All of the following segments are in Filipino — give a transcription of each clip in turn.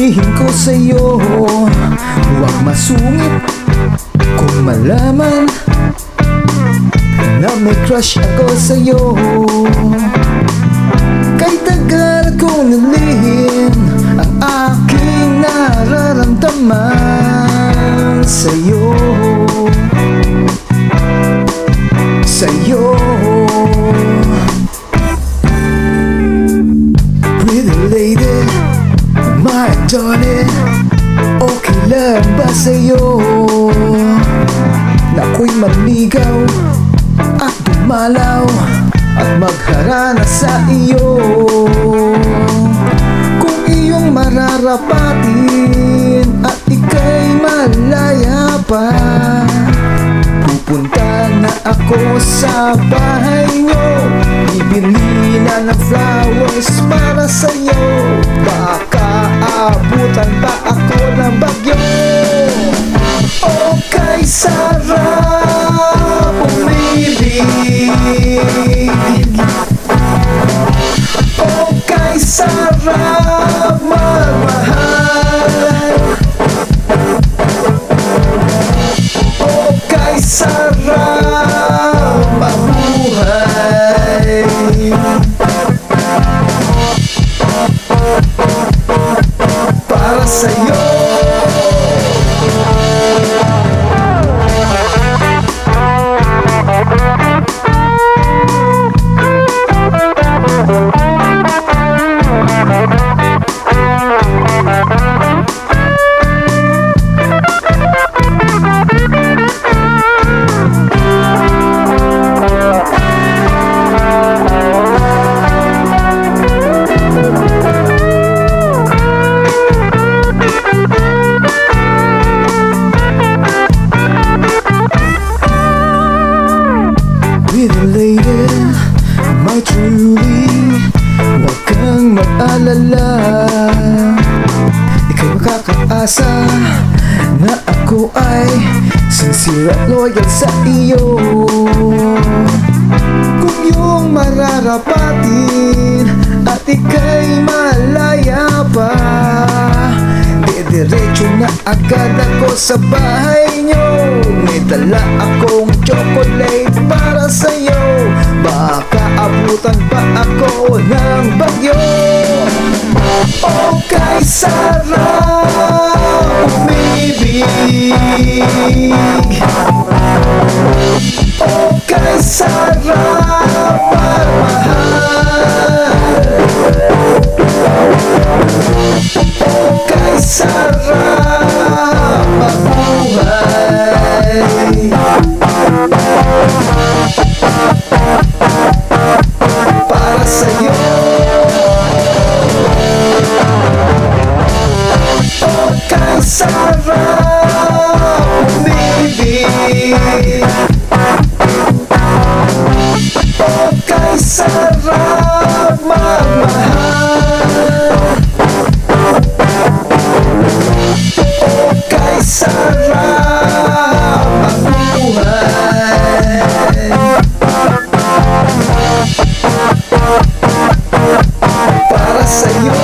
sasabihin ko sa'yo, huwag masungit kung malaman na may crush ako sa'yo. Kay tagal kong nilihim ang aking nararamdaman sa'yo, sa'yo. Pretty lady, my darling, okay lang ba sa'yo na ako'y maligaw at dumalaw at magharana sa iyo? Kung iyong mararapatin at ika'y malaya pa, pupunta na ako sa bahay nyo, bibili na ng flowers para sa'yo. Baka abutan pa ako ng bagyo. Okay, sarap umibig. Okay, sarap magmahal. Okay, sarap mabuhay. Para sa'yo. Pretty lady, my truly, huwag kang mag-alala. Ikaw makakaasa na ako ay sincere at loyal sa iyo. Kung iyong mararapatin at ika'y malaya pa, diretso na agad ako sa bahay nyo. May dala akong chocolate para sa'yo. Baka abutan pa ako ng bagyo. Okay, sarap umibig. Okay, sarap magmahal. Okay, sarap mabuhay. Para sa'yo. Okay, sarap umibig. Okay, sarap magmahal. Okay, sarap mabuhay. Para sa'yo.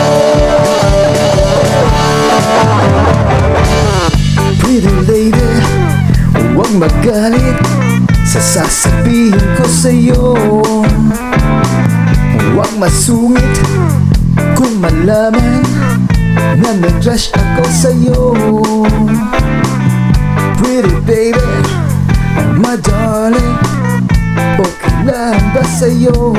Pretty lady, huwag magalit sa sasabihin ko sa'yo. Huwag masungit kung malaman na nag-crush ako sa'yo. Pretty baby, my darling, okay lang ba sa'yo?